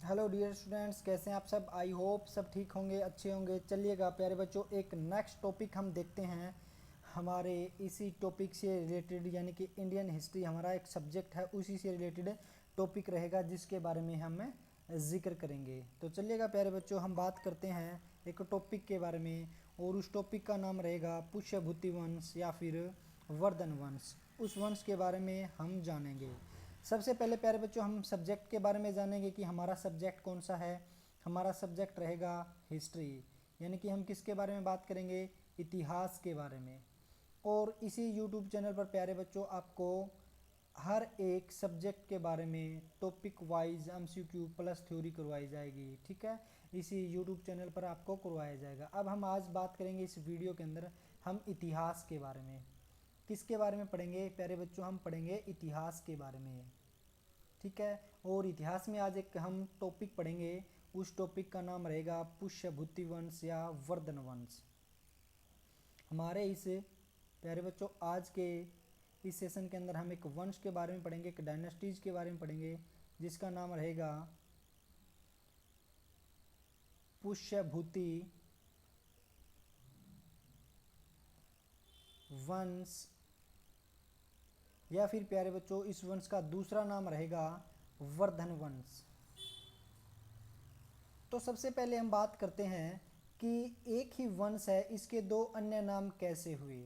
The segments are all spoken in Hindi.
हेलो डियर स्टूडेंट्स, कैसे हैं आप सब। आई होप सब ठीक होंगे, अच्छे होंगे। चलिएगा प्यारे बच्चों, एक नेक्स्ट टॉपिक हम देखते हैं हमारे इसी टॉपिक से रिलेटेड, यानी कि इंडियन हिस्ट्री हमारा एक सब्जेक्ट है, उसी से रिलेटेड टॉपिक रहेगा जिसके बारे में हम जिक्र करेंगे। तो चलिएगा प्यारे बच्चों, हम बात करते हैं एक टॉपिक के बारे में, और उस टॉपिक का नाम रहेगा पुष्यभूति वंश या फिर वर्धन वंश। उस वंश के बारे में हम जानेंगे। सबसे पहले प्यारे बच्चों, हम सब्जेक्ट के बारे में जानेंगे कि हमारा सब्जेक्ट कौन सा है। हमारा सब्जेक्ट रहेगा हिस्ट्री, यानी कि हम किसके बारे में बात करेंगे, इतिहास के बारे में। और इसी यूट्यूब चैनल पर प्यारे बच्चों आपको हर एक सब्जेक्ट के बारे में topic wise MCQ plus theory करवाई जाएगी, ठीक है। इसी यूट्यूब चैनल पर आपको करवाया जाएगा। अब हम आज बात करेंगे इस वीडियो के अंदर हम इतिहास के बारे में। किसके बारे में पढ़ेंगे प्यारे बच्चों, हम पढ़ेंगे इतिहास के बारे में, ठीक है। और इतिहास में आज एक हम टॉपिक पढ़ेंगे, उस टॉपिक का नाम रहेगा पुष्यभूति वंश या वर्धन वंश। हमारे इस प्यारे बच्चों आज के इस सेशन के अंदर हम एक वंश के बारे में पढ़ेंगे, एक डायनेस्टीज के बारे में पढ़ेंगे, जिसका नाम रहेगा पुष्यभूति वंश, या फिर प्यारे बच्चों इस वंश का दूसरा नाम रहेगा वर्धन वंश। तो सबसे पहले हम बात करते हैं कि एक ही वंश है, इसके दो अन्य नाम कैसे हुए,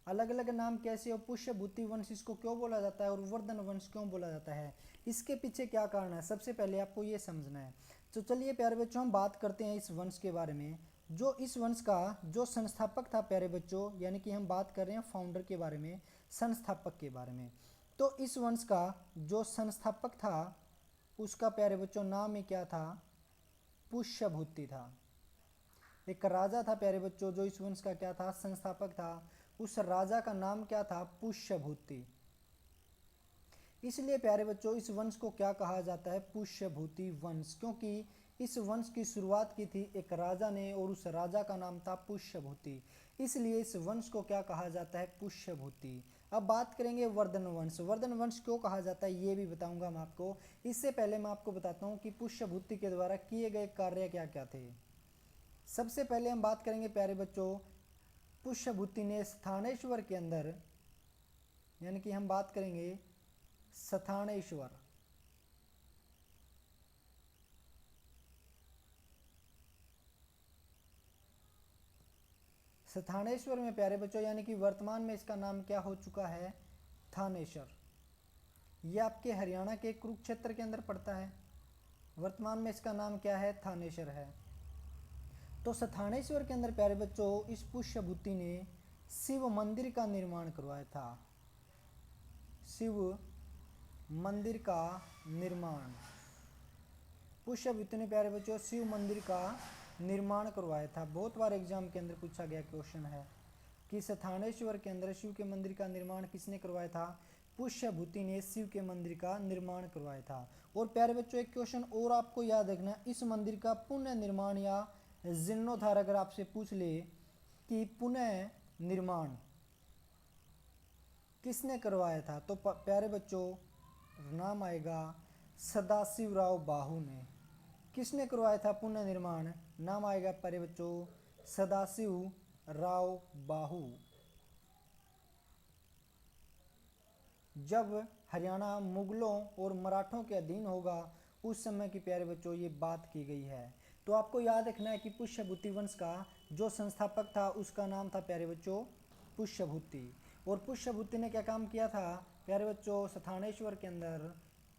अलग अलग नाम कैसे। और पुष्यभूति वंश इसको क्यों बोला जाता है और वर्धन वंश क्यों बोला जाता है, इसके पीछे क्या कारण है, सबसे पहले आपको ये समझना है। तो चलिए प्यारे बच्चों, हम बात करते हैं इस वंश के बारे में। जो इस वंश का जो संस्थापक था प्यारे बच्चों, यानी कि हम बात कर रहे हैं फाउंडर के बारे में, संस्थापक के बारे में। तो इस वंश का जो संस्थापक था उसका प्यारे बच्चों नाम ही क्या था, पुष्यभूति था। एक राजा था प्यारे बच्चों जो इस वंश का क्या था, संस्थापक था। उस राजा का नाम क्या था, पुष्यभूति। इसलिए प्यारे बच्चों इस वंश को क्या कहा जाता है, पुष्यभूति वंश, क्योंकि इस वंश की शुरुआत की थी एक राजा ने और उस राजा का नाम था पुष्यभूति, इसलिए इस वंश को क्या कहा जाता है, पुष्यभूति। अब बात करेंगे वर्धन वंश। वर्धन वंश क्यों कहा जाता है ये भी बताऊंगा मैं आपको। इससे पहले मैं आपको बताता हूँ कि पुष्यभूति के द्वारा किए गए कार्य क्या क्या थे। सबसे पहले हम बात करेंगे प्यारे बच्चों, पुष्यभूति ने स्थानेश्वर के अंदर, यानी कि हम बात करेंगे स्थानेश्वर, स्थानेश्वर में प्यारे बच्चों, यानी कि वर्तमान में इसका नाम क्या हो चुका है, थानेश्वर। यह आपके हरियाणा के कुरुक्षेत्र के अंदर पड़ता है। वर्तमान में इसका नाम क्या है, थानेश्वर है। तो स्थानेश्वर के अंदर प्यारे बच्चों इस पुष्यभूति ने शिव मंदिर का निर्माण करवाया था। शिव मंदिर का निर्माण, पुष्यभूति ने प्यारे बच्चों शिव मंदिर का निर्माण करवाया था। बहुत बार एग्जाम के अंदर पूछा गया क्वेश्चन है कि स्थानेश्वर के अंदर शिव के मंदिर का निर्माण किसने करवाया था, पुष्यभूति ने शिव के मंदिर का निर्माण करवाया था। और प्यारे बच्चों एक क्वेश्चन और आपको याद रखना, इस मंदिर का पुनः निर्माण या जीर्णोद्धार अगर आपसे पूछ ले कि पुनः निर्माण किसने करवाया था, तो प्यारे बच्चों नाम आएगा सदाशिवराव बाहू ने। किसने करवाया था पुनः निर्माण, नाम आएगा प्यारे बच्चों सदाशिव राव बाहू। जब हरियाणा मुगलों और मराठों के अधीन होगा उस समय की प्यारे बच्चों ये बात की गई है। तो आपको याद रखना है कि पुष्यभूति वंश का जो संस्थापक था उसका नाम था प्यारे बच्चों पुष्यभूति। और पुष्यभूति ने क्या काम किया था प्यारे बच्चों, स्थानेश्वर के अंदर,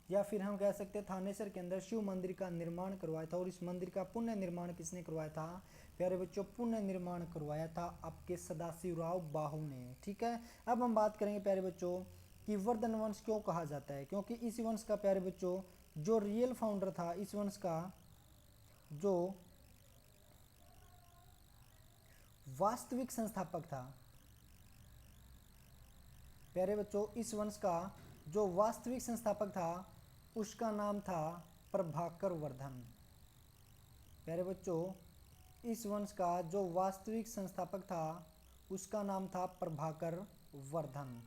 या फिर हम कह सकते हैं थानेश्वर के अंदर शिव मंदिर का निर्माण करवाया था। और इस मंदिर का पुनः निर्माण किसने करवाया था प्यारे बच्चों, पुनः निर्माण करवाया था आपके सदाशिवराव बाहू ने, ठीक है। अब हम बात करेंगे प्यारे बच्चों कि वर्धन वंश क्यों कहा जाता है, क्योंकि इस वंश का प्यारे बच्चों जो रियल फाउंडर था, इस वंश का जो वास्तविक संस्थापक था प्यारे बच्चों, इस वंश का जो वास्तविक संस्थापक था उसका नाम था प्रभाकर वर्धन। प्यारे बच्चों इस वंश का जो वास्तविक संस्थापक था उसका नाम था प्रभाकर वर्धन,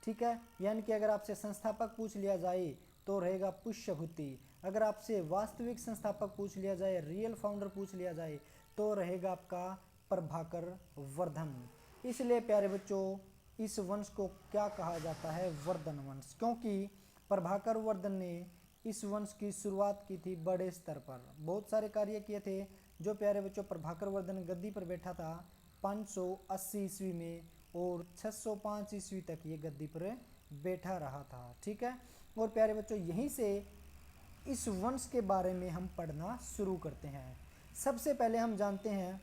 ठीक है। यानी कि अगर आपसे संस्थापक पूछ लिया जाए तो रहेगा पुष्यभूति। अगर आपसे वास्तविक संस्थापक पूछ लिया जाए, रियल फाउंडर पूछ लिया जाए, तो रहेगा आपका प्रभाकर वर्धन। इसलिए प्यारे बच्चों इस वंश को क्या कहा जाता है, वर्धन वंश, क्योंकि प्रभाकर वर्धन ने इस वंश की शुरुआत की थी बड़े स्तर पर, बहुत सारे कार्य किए थे। जो प्यारे बच्चों प्रभाकर वर्धन गद्दी पर बैठा था 580 ईस्वी में, और 605 ईस्वी तक ये गद्दी पर बैठा रहा था। ठीक है, और प्यारे बच्चों यहीं से इस वंश के बारे में हम पढ़ना शुरू करते हैं। सबसे पहले हम जानते हैं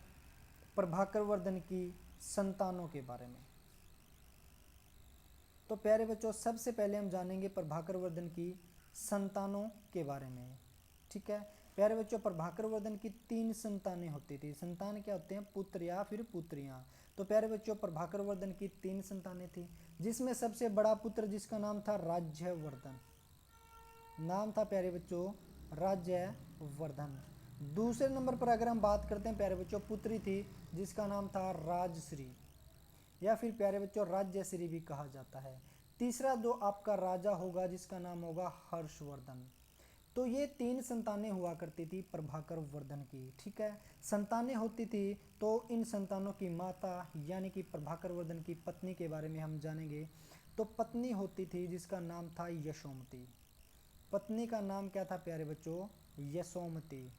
प्रभाकर वर्धन की संतानों के बारे में। तो प्यारे बच्चों सबसे पहले हम जानेंगे प्रभाकर वर्धन की संतानों के बारे में। ठीक है प्यारे बच्चों, प्रभाकर वर्धन की 3 संतानें होती थी। संतान क्या होते हैं, पुत्र या फिर पुत्रियां। तो प्यारे बच्चों प्रभाकर वर्धन की 3 संतानें थी, जिसमें सबसे बड़ा पुत्र जिसका नाम था राज्यवर्धन, नाम था प्यारे बच्चों राज्यवर्धन। दूसरे नंबर पर अगर हम बात करते हैं प्यारे बच्चों, पुत्री थी जिसका नाम था राजश्री, या फिर प्यारे बच्चों राज्यश्री भी कहा जाता है। तीसरा जो आपका राजा होगा जिसका नाम होगा हर्षवर्धन। तो ये 3 संतानें हुआ करती थी प्रभाकर वर्धन की। ठीक है, संतानें होती थी तो इन संतानों की माता यानी कि प्रभाकर वर्धन की पत्नी के बारे में हम जानेंगे। तो पत्नी होती थी जिसका नाम था यशोमती। पत्नी का नाम क्या था प्यारे बच्चों, यशोमती।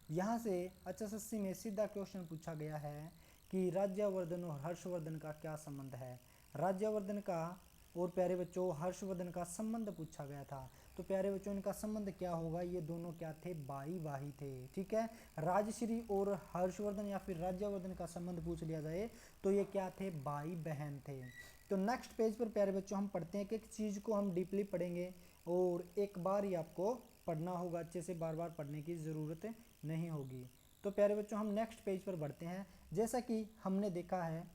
यहाँ से HSSC में सीधा क्वेश्चन पूछा गया है कि राज्यवर्धन और हर्षवर्धन का क्या संबंध है। राज्यवर्धन का और प्यारे बच्चों हर्षवर्धन का संबंध पूछा गया था। तो प्यारे बच्चों इनका संबंध क्या होगा, ये दोनों क्या थे, भाई भाई थे। ठीक है, राजश्री और हर्षवर्धन या फिर राज्यवर्धन का संबंध पूछ लिया जाए तो ये क्या थे, भाई बहन थे। तो नेक्स्ट पेज पर प्यारे बच्चों हम पढ़ते हैं कि एक चीज़ को हम डीपली पढ़ेंगे और एक बार ही आपको पढ़ना होगा, अच्छे से बार बार पढ़ने की ज़रूरत नहीं होगी। तो प्यारे बच्चों हम नेक्स्ट पेज पर बढ़ते हैं। जैसा कि हमने देखा है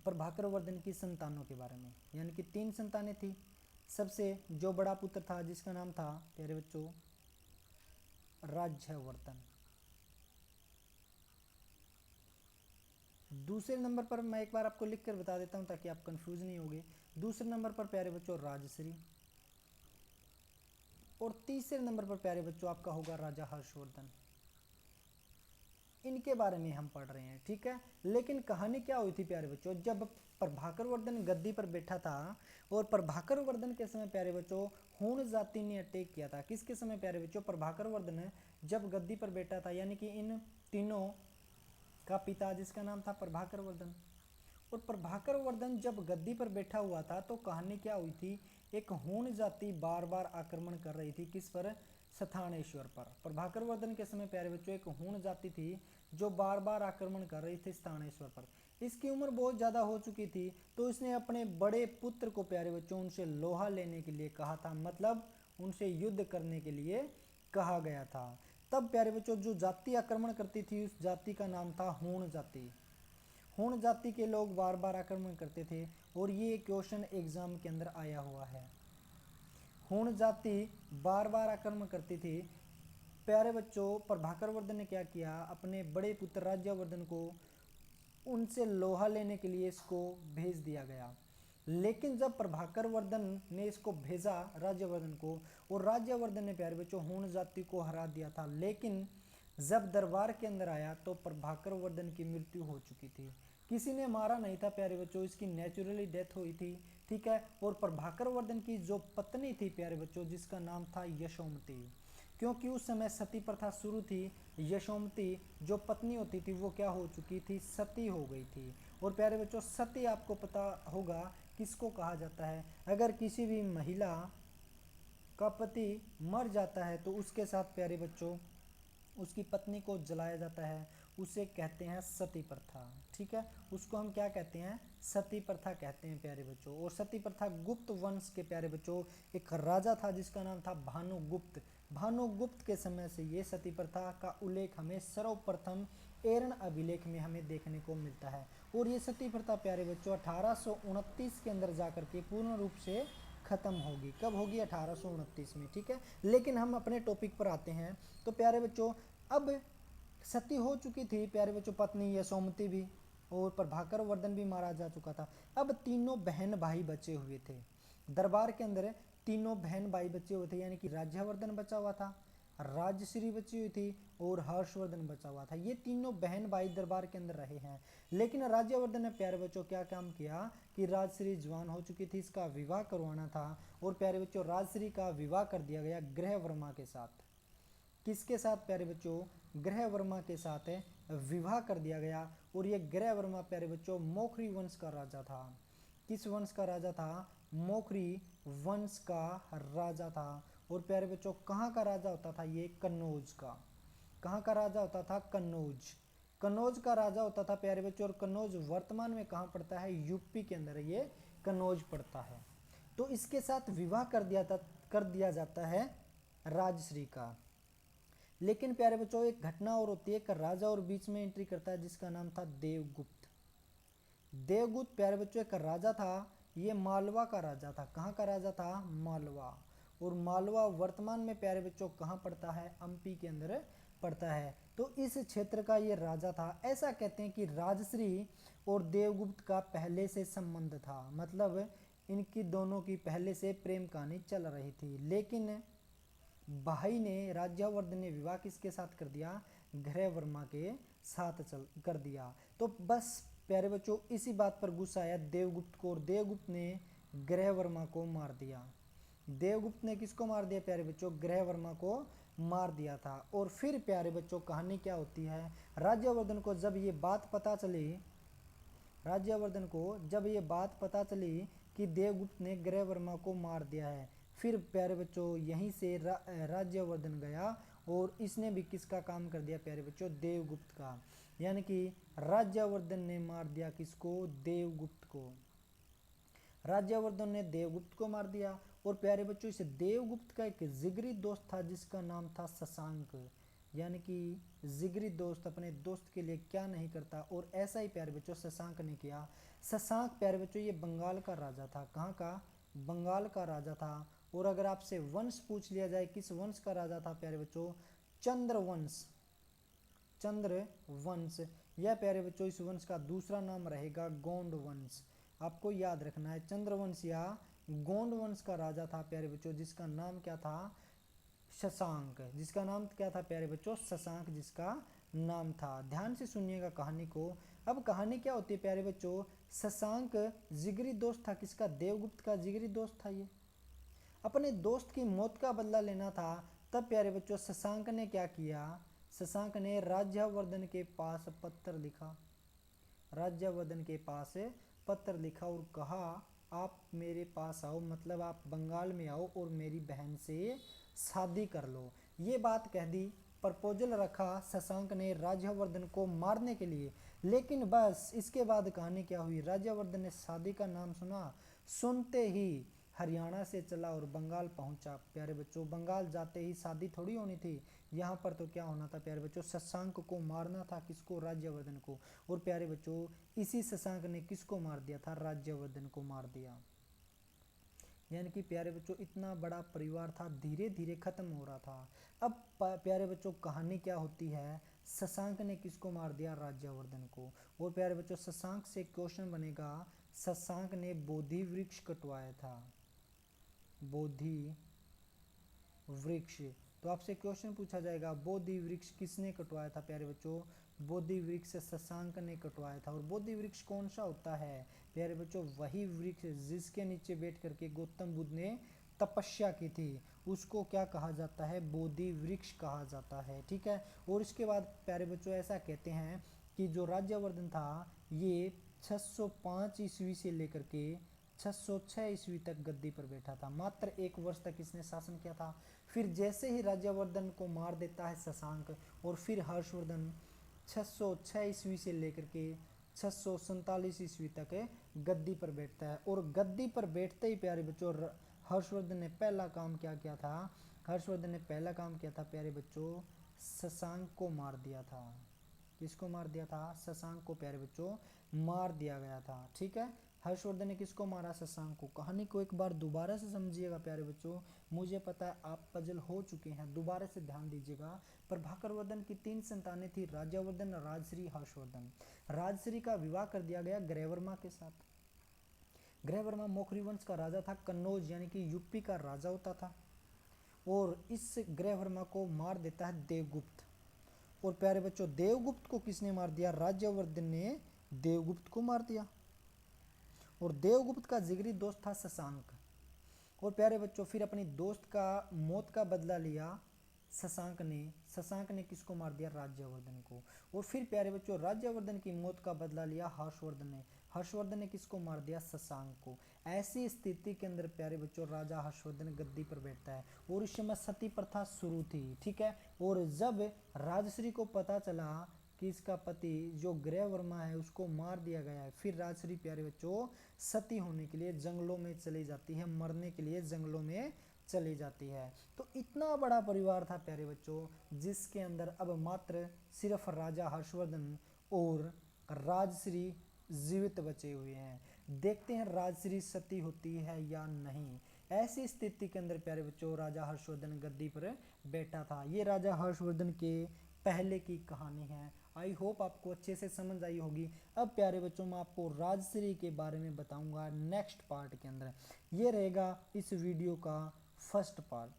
प्रभाकर वर्धन की संतानों के बारे में, यानी कि 3 संतानें थी। सबसे जो बड़ा पुत्र था जिसका नाम था प्यारे बच्चों राज्यवर्धन। दूसरे नंबर पर मैं एक बार आपको लिख कर बता देता हूं ताकि आप कंफ्यूज नहीं होगे। दूसरे नंबर पर प्यारे बच्चों राजश्री, और तीसरे नंबर पर प्यारे बच्चों आपका होगा राजा हर्षवर्धन। इनके बारे में हम पढ़ रहे हैं। ठीक है, लेकिन कहानी क्या हुई थी प्यारे बच्चों, जब प्रभाकर वर्धन गद्दी पर बैठा था और प्रभाकर वर्धन के समय प्यारे बच्चों हूण जाति ने अटैक किया था। किसके समय प्यारे बच्चों, प्रभाकर वर्धन जब गद्दी पर बैठा था, यानी कि इन तीनों का पिता जिसका नाम था प्रभाकर वर्धन। और प्रभाकर वर्धन जब गद्दी पर बैठा हुआ था तो कहानी क्या हुई थी, एक हूण जाति बार बार आक्रमण कर रही थी किस पर, स्थानेश्वर पर। प्रभाकर वर्धन के समय प्यारे बच्चों एक हूण जाति थी जो बार बार आक्रमण कर रही थी स्थानेश्वर पर। इसकी उम्र बहुत ज़्यादा हो चुकी थी, तो इसने अपने बड़े पुत्र को प्यारे बच्चों उनसे लोहा लेने के लिए कहा था, मतलब उनसे युद्ध करने के लिए कहा गया था। तब प्यारे बच्चों जो जाति आक्रमण करती थी उस जाति का नाम था हूण जाति। हूण जाति के लोग बार बार आक्रमण करते थे और ये क्वेश्चन एग्जाम के अंदर आया हुआ है। हूण जाति बार बार आक्रमण करती थी। प्यारे बच्चों प्रभाकर वर्धन ने क्या किया, अपने बड़े पुत्र राज्यवर्धन को उनसे लोहा लेने के लिए इसको भेज दिया गया। लेकिन जब प्रभाकर वर्धन ने इसको भेजा राज्यवर्धन को, और राज्यवर्धन ने प्यारे बच्चों हूण जाति को हरा दिया था, लेकिन जब दरबार के अंदर आया तो प्रभाकर वर्धन की मृत्यु हो चुकी थी। किसी ने मारा नहीं था प्यारे बच्चों, इसकी नेचुरली डेथ हुई थी। ठीक है, और प्रभाकर वर्धन की जो पत्नी थी प्यारे बच्चों जिसका नाम था यशोमती, क्योंकि उस समय सती प्रथा शुरू थी, यशोमती जो पत्नी होती थी वो क्या हो चुकी थी, सती हो गई थी। और प्यारे बच्चों सती आपको पता होगा किसको कहा जाता है, अगर किसी भी महिला का पति मर जाता है तो उसके साथ प्यारे बच्चों उसकी पत्नी को जलाया जाता है, उसे कहते हैं सती प्रथा। ठीक है, उसको हम क्या कहते हैं, सती प्रथा कहते हैं प्यारे बच्चों। और सती प्रथा गुप्त वंश के प्यारे बच्चों एक राजा था जिसका नाम था भानुगुप्त। भानुगुप्त के समय से ये सती प्रथा का उल्लेख हमें सर्वप्रथम एरण अभिलेख में हमें देखने को मिलता है। और ये सती प्रथा प्यारे बच्चों 1829 के अंदर जाकर के पूर्ण रूप से खत्म होगी। कब होगी, 1829 में। ठीक है, लेकिन हम अपने टॉपिक पर आते हैं। तो प्यारे बच्चों अब सती हो चुकी थी प्यारे बच्चों पत्नी यशोमती भी, और प्रभाकर वर्धन भी मारा जा चुका था। अब तीनों बहन भाई बचे हुए थे। दरबार के अंदर तीनों बहन भाई बचे हुए थे, यानी कि राज्यवर्धन बचा हुआ था, राजश्री बची हुई थी और हर्षवर्धन बचा हुआ था। ये तीनों बहन भाई दरबार के अंदर रहे हैं। लेकिन राज्यवर्धन ने प्यारे बच्चों क्या काम किया कि राजश्री जवान हो चुकी थी, इसका विवाह करवाना था और प्यारे बच्चों राजश्री का विवाह कर दिया गया ग्रहवर्मा के साथ। किसके साथ प्यारे बच्चों? ग्रहवर्मा के साथ विवाह कर दिया गया। और ये ग्रहवर्मा प्यारे बच्चों मोखरी वंश का राजा था। किस वंश का राजा था? मोखरी वंश का राजा था। और प्यारे बच्चों कहाँ का राजा होता था ये? कन्नौज का। कहाँ का राजा होता था? कन्नौज। कन्नौज का राजा होता था प्यारे बच्चों। और कन्नौज वर्तमान में कहाँ पड़ता है? यूपी के अंदर ये कन्नौज पड़ता है। तो इसके साथ विवाह कर दिया जाता है राजश्री का। लेकिन प्यारे बच्चों एक घटना और होती है, एक राजा और बीच में एंट्री करता है जिसका नाम था देवगुप्त। देवगुप्त प्यारे बच्चों एक राजा था, ये मालवा का राजा था। कहाँ का राजा था? मालवा। और मालवा वर्तमान में प्यारे बच्चों कहाँ पड़ता है? एमपी के अंदर पड़ता है। तो इस क्षेत्र का ये राजा था। ऐसा कहते हैं कि राजश्री और देवगुप्त का पहले से संबंध था, मतलब इनकी दोनों की पहले से प्रेम कहानी चल रही थी। लेकिन भाई ने राज्यवर्धन ने विवाह किसके साथ कर दिया? ग्रहवर्मा के साथ कर दिया। तो बस प्यारे बच्चों इसी बात पर गुस्सा आया देवगुप्त को और देवगुप्त ने ग्रहवर्मा को मार दिया। देवगुप्त ने किसको मार दिया प्यारे बच्चों? ग्रहवर्मा को मार दिया था। और फिर प्यारे बच्चों कहानी क्या होती है? राज्यवर्धन को जब ये बात पता चली, राज्यवर्धन को जब ये बात पता चली कि देवगुप्त ने ग्रहवर्मा को मार दिया है, फिर प्यारे बच्चों यहीं से राज्यवर्धन गया और इसने भी किसका काम कर दिया प्यारे बच्चों? देवगुप्त का। यानी कि राज्यवर्धन ने मार दिया किसको? देवगुप्त को। राज्यवर्धन ने देवगुप्त को मार दिया। और प्यारे बच्चों इस देवगुप्त का एक जिगरी दोस्त था जिसका नाम था शशांक। यानी कि जिगरी दोस्त अपने दोस्त के लिए क्या नहीं करता, और ऐसा ही प्यारे बच्चों शशांक ने किया। शशांक प्यारे बच्चों ये बंगाल का राजा था। कहाँ का? बंगाल का राजा था। और अगर आपसे वंश पूछ लिया जाए किस वंश का राजा था प्यारे बच्चों? चंद्रवंश। चंद्रवंश। यह प्यारे बच्चों इस वंश का दूसरा नाम रहेगा गोंड वंश। आपको याद रखना है चंद्रवंश या गोंड वंश का राजा था प्यारे बच्चों, जिसका नाम क्या था? शशांक। जिसका नाम क्या था प्यारे बच्चों? शशांक जिसका नाम था। ध्यान से सुनिएगा कहानी को। अब कहानी क्या होती है प्यारे बच्चों? शशांक जिगरी दोस्त था किसका? देवगुप्त का जिगरी दोस्त था। ये अपने दोस्त की मौत का बदला लेना था। तब प्यारे बच्चों शशांक ने क्या किया? शशांक ने राज्यवर्धन के पास पत्र लिखा। राज्यवर्धन के पास पत्र लिखा और कहा आप मेरे पास आओ, मतलब आप बंगाल में आओ और मेरी बहन से शादी कर लो। ये बात कह दी, प्रपोजल रखा शशांक ने राज्यवर्धन को मारने के लिए। लेकिन बस इसके बाद कहानी क्या हुई? राज्यवर्धन ने शादी का नाम सुना, सुनते ही हरियाणा से चला और बंगाल पहुंचा। प्यारे बच्चों बंगाल जाते ही शादी थोड़ी होनी थी, यहाँ पर तो क्या होना था प्यारे बच्चों? शशांक को मारना था। किसको? राज्यवर्धन को। और प्यारे बच्चों इसी शशांक ने किसको मार दिया था? राज्यवर्धन को मार दिया। यानी कि प्यारे बच्चों इतना बड़ा परिवार था धीरे धीरे खत्म हो रहा था। अब प्यारे बच्चों कहानी क्या होती है? शशांक ने किसको मार दिया? राज्यवर्धन को। और प्यारे बच्चों शशांक से क्वेश्चन बनेगा, शशांक ने बोधि वृक्ष कटवाया था। बोधि वृक्ष। तो आपसे क्वेश्चन पूछा जाएगा बोधि वृक्ष किसने कटवाया था प्यारे बच्चों? बोधि वृक्ष शशांक ने कटवाया था। और बोधि वृक्ष कौन सा होता है प्यारे बच्चों? वही वृक्ष जिसके नीचे बैठ करके गौतम बुद्ध ने तपस्या की थी, उसको क्या कहा जाता है? बोधि वृक्ष कहा जाता है। ठीक है। और इसके बाद प्यारे बच्चों ऐसा कहते हैं कि जो राज्यवर्धन था ये 605 ईस्वी से लेकर के 606 ईस्वी तक गद्दी पर बैठा था। मात्र 1 वर्ष तक इसने शासन किया था। फिर जैसे ही राज्यवर्धन को मार देता है शशांक, और फिर हर्षवर्धन 606 ईस्वी से लेकर के 647 ईस्वी तक गद्दी पर बैठता है। और गद्दी पर बैठते ही प्यारे बच्चों हर्षवर्धन ने पहला काम क्या किया था? हर्षवर्धन ने पहला काम किया था प्यारे बच्चों, शशांक को मार दिया था। किसको मार दिया था? शशांक को प्यारे बच्चों मार दिया गया था। ठीक है। हर्षवर्धन ने किसको मारा? शशांक को। कहानी को एक बार दोबारा से समझिएगा प्यारे बच्चों, मुझे पता है आप पजल हो चुके हैं, दोबारा से ध्यान दीजिएगा। प्रभाकरवर्धन की 3 संतानें थी, राज्यवर्धन, राजश्री, हर्षवर्धन। राजश्री का विवाह कर दिया गया ग्रहवर्मा के साथ। ग्रहवर्मा मौखरी वंश का राजा था, कन्नौज यानी कि यूपी का राजा होता था। और इस ग्रहवर्मा को मार देता है देवगुप्त। और प्यारे बच्चों, देवगुप्त को किसने मार दिया? राज्यवर्धन ने देवगुप्त को मार दिया। और देवगुप्त का जिगरी दोस्त था शशांक। और प्यारे बच्चों, फिर अपनी दोस्त का मौत का बदला लिया शशांक ने किसको मार दिया? राज्यवर्धन को। और फिर प्यारे बच्चों, राज्यवर्धन की मौत का बदला लिया हर्षवर्धन ने। हर्षवर्धन ने किसको मार दिया? शशांक को। ऐसी स्थिति के अंदर प्यारे बच्चों राजा हर्षवर्धन गद्दी पर बैठता है और उस समय सती प्रथा शुरू थी, ठीक है। और जब राजश्री को पता चला कि इसका पति जो ग्रहवर्मा है उसको मार दिया गया है, फिर राजश्री प्यारे बच्चों सती होने के लिए जंगलों में चली जाती है, मरने के लिए जंगलों में चली जाती है। तो इतना बड़ा परिवार था प्यारे बच्चों, जिसके अंदर अब मात्र सिर्फ राजा हर्षवर्धन और राजश्री जीवित बचे हुए हैं। देखते हैं राजश्री सती होती है या नहीं। ऐसी स्थिति के अंदर प्यारे बच्चों राजा हर्षवर्धन गद्दी पर बैठा था। ये राजा हर्षवर्धन के पहले की कहानी है। आई होप आपको अच्छे से समझ आई होगी। अब प्यारे बच्चों, मैं आपको राजश्री के बारे में बताऊंगा नेक्स्ट पार्ट के अंदर। ये रहेगा इस वीडियो का फर्स्ट पार्ट।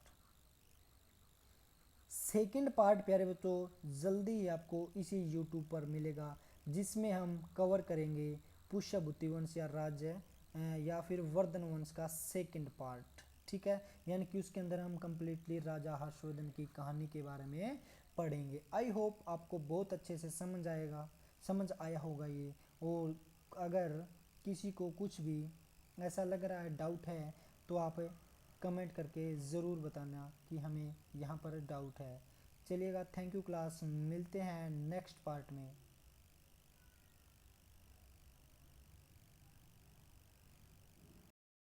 सेकंड पार्ट प्यारे बच्चों जल्दी ही आपको इसी यूट्यूब पर मिलेगा, जिसमें हम कवर करेंगे पुष्यभूति वंश या राज्य या फिर वर्धन वंश का सेकंड पार्ट, ठीक है। यानी कि उसके अंदर हम कंप्लीटली राजा हर्षवर्धन की कहानी के बारे में पढ़ेंगे। आई होप आपको बहुत अच्छे से समझ आया होगा ये। और अगर किसी को कुछ भी ऐसा लग रहा है, डाउट है, तो आप कमेंट करके ज़रूर बताना कि हमें यहाँ पर डाउट है। चलिएगा, थैंक यू क्लास, मिलते हैं नेक्स्ट पार्ट में।